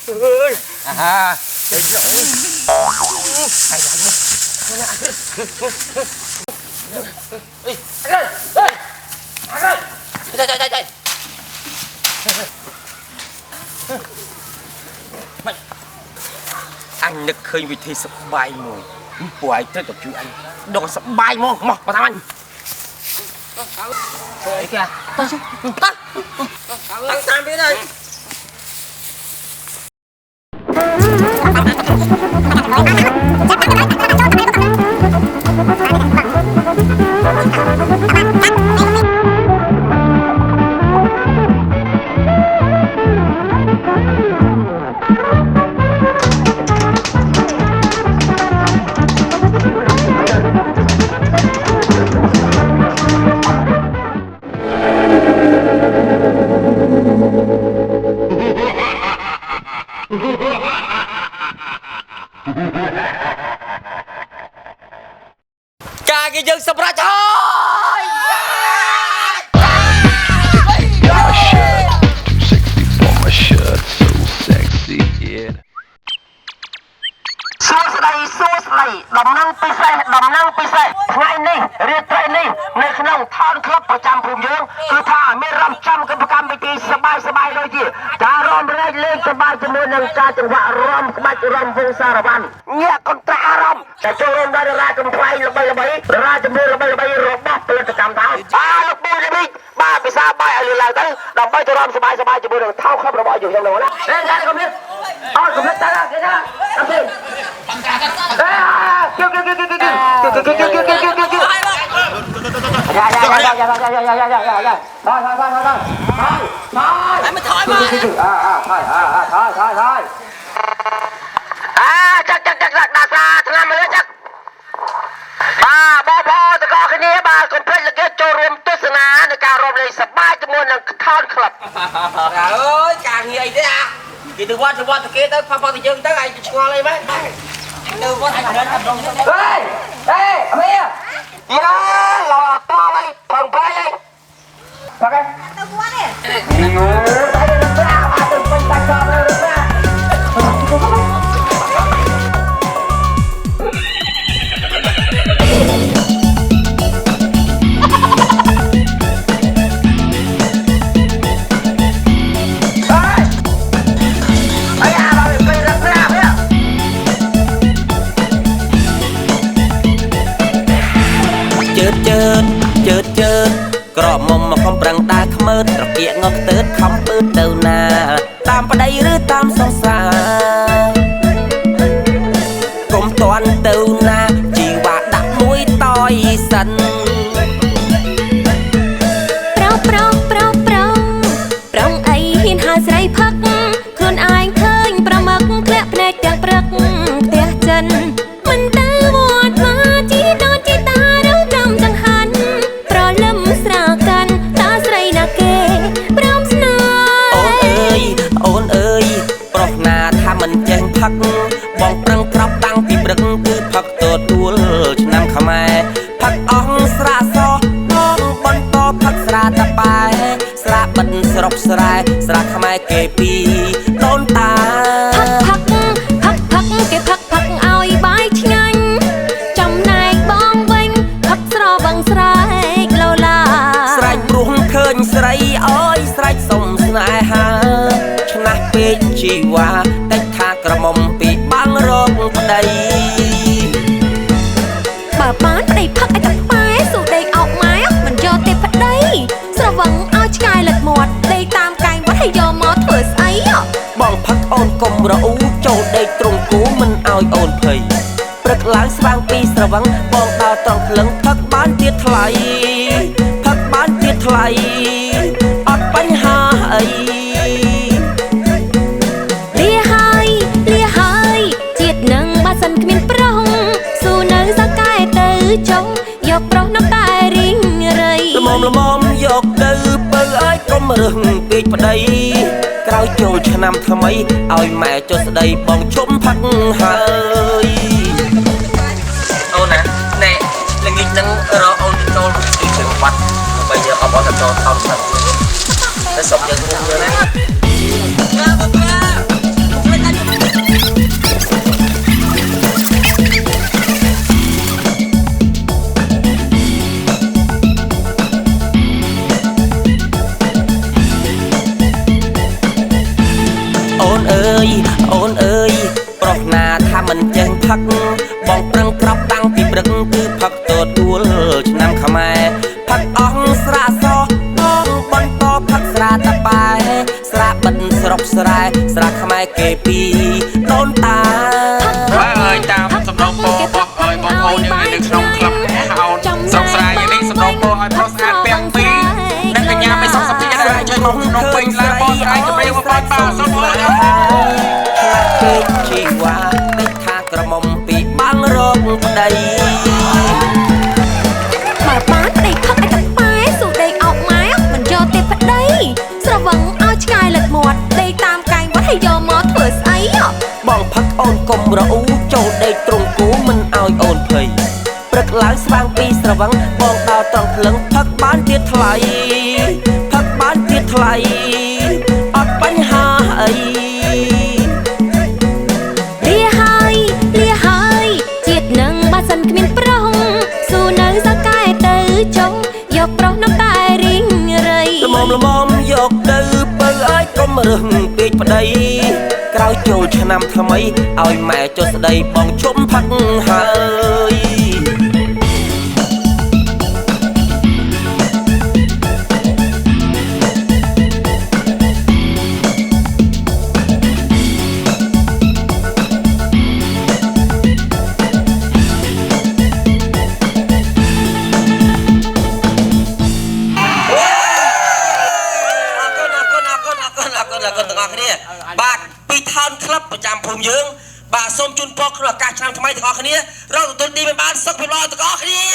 à đấy rồi hay lắm anh ơi chạy mày anhនឹកឃើញវិធីសបាយមួយពួកឯងត្រូវតែជួយអញដកសបាយមកមកតាមអញអីគេតោះតាមវាទៅការគេយើងសម្រាប់ហើយ Sexy for my shirt, so sexy, yeah. សួស្តីដំណឹងពិសេសថ្ងៃនេះរាត្រីនេះនៅក្នុងថនក្លឹបប្រចាំភូមិយើងគឺថាមានរំចាំកម្មវិធីសបាយដូចជាការរំលែកលេងសប្បាយជាមួយនឹងការចង្វាក់រំក្បាច់រំវងសារវ័នញាក់កន្ត្រាអារម្មណ៍តែចូលរួមដល់តារាកំ ថ្លៃល្បីតារាជំនឿល្បីរបស់ផលិតកម្មថោកលោកប៊ូនេះបាទពិសាបាយឲ្យលឺឡើងទៅដើម្បីទៅរំសប្បាយជាមួយនឹងថោកខប់របស់យើងហ្នឹងណាតែកុំនេះអត់កុំទៅគេថាអត់ទេចាក់ដាសាឆ្នាំមើលចាក់បងតកគ្នាបាទកុំភ្លេចលោកចូលរួមទស្សនានៅការរំលែកសប្បាយជាមួយនឹងថនក្លឹបអើយការងារអីទេអាគេទៅវត្តទៅគេទៅផទៅយើងទៅឯងឆ្ងល់អីមែនទៅវត្តឯងរត់អត់ដល់ហេអមេយ៉ាឡោតោហើយផងប្រៃហើយបាក់ទៅវត្តទេតែទៅប្រាអត់ទៅពេញតាក់ដល់ទៅជើតក្រមុំមកខំប្រឹងដើរខ្មើត្រពាកងកទើតខំពើទៅណាតាមប្តីឬតាមសង្សារកុំតន់ទៅណាជីវ៉ាដាក់មួយតយសិនប្រងអីហ៊ានហៅស្រីផឹកខ្លួនឯងឃើញប្រមឹកធ្លាក់ភ្នែកទាំងព្រឹកផ្ទះចិនមិនទៅវត្តមកជីដូនជីតារំរំចង្ហាន់ប្រលឹមស្រាកាន់តាស្រីណាគេព្រមស្នេហ៍អូនអើយប្រុសណាថាមិនចេះផឹកបងប្រឹងក្របតាំងពីព្រឹកគឺផឹកទទួលឆ្នាំខ្មែរផឹកអស់ស្រាសបងបន្តផឹកស្រាតបែស្រាបិទស្រុកស្រែស្រាខ្មែរគេពីដូនតាផឹកគេផឹកឲ្យបាយឆ្ងាញ់ចំណែកបងវិញផឹកស្រវឹងស្រែកឡូឡាស្រែកព្រោះឃើញស្រីអើយស្រែកសុំស្នេហាឆ្នះពេកជីវ៉ាតែថាក្រមុំពីបាំងរកប្តីបើបានប្តីផឹកឲ្យតែផ្លែស៊ូដេកអោកម៉ែមិនយកទេប្តីស្រវឹងឲ្យឆ្ងាយលិតមាត់ដេកតាមកែងវត្តឲ្យយកមកធ្វើស្អីបងផឹកអូនកុំរអ៊ូចូលដេកត្រង់គូមិនឲ្យអូនភ័យព្រឹកឡើងស្វាងពីស្រវឹងបងដល់ត្រង់ក្លឹងផឹកបានទៀតថ្លៃអត់បញ្ហាអីលាហើយជាតិនឹងបើសិនគ្មានប្រុសស៊ូនៅសកែទៅចុងយកប្រុសនៅតែរីងរៃល្មមយកទៅបើឲ្យកុំរឹងពេកប្តីក្រោយចូលឆ្នាំថ្មីឲ្យម៉ែចុះស្ដីបងជុំផឹកហើយអូនណាណែល្ងាចនឹងរកអូនចូលពីជើងបាត់ដើម្បីយកអបអរទៅថោកផឹកតែសុំយើងរួមយើងណា ยโอนเอ้ยปรอกนาถ้ามันเจงพักบอกปรังกรอบตั้งปีปรึงคือพักตัวตัวชนำขมายพักอ่องสระซออ่องบนต่อพักสระตะปายสระบันสรบสรายสระขมายเกปีโดนตาว่าเอ้ยตามสำรองโปบอกเอ้ยบอกโอ้ยยังไงดึกน้องคลับเอาสองสายอย่างนี้สำรองโปเอ้ยเพราะสะอาดเปียกปีนักกัญญาไม่สองสัปดาห์ได้ช่วยน้องน้องไปลาบอสไอ้จะไปว่าปล่อยเปล่าสมบูรณ์เพชรชีวาไม่ทากระหม่อมปีบังรบใดมาบ้านได้พักไอ้ตะปายสู่ได้ออกไม้มันโยเตพัดได้สระวังเอาชายหลัดหมดได้ตามกายวัดให้ยอมมอเถื่อไอ้บองพักโอนกลมระอูโจได้ตรงกูมันเอาโอนเพยปรึกหลังสว่างปีสระวังบองดาวตรองเพลิงพักบ้านเตี้ยไทยพักบ้านเตี้ยไทยอดปัญหาไอเลียหายจิตหนึ่งบ้านสันขมิ้นปรองสู่เนื้อสกายตื้อจงยกปรองน้ำตาริ่งไรละมอมยกดื้อเปิดไอ้ก็มาเรื่องปีกปะไดกล่าวโจชนำทำไมเอาแม่จดสดบองชมพักหายบาทปีทานครับประจำภูมิยืงบาทส้มจุนปอกขนาดการชนะทำไมถึงออกคันนี้เราตัวตีเป็นบ้านสักเป็นร้อยตัวออกคันนี้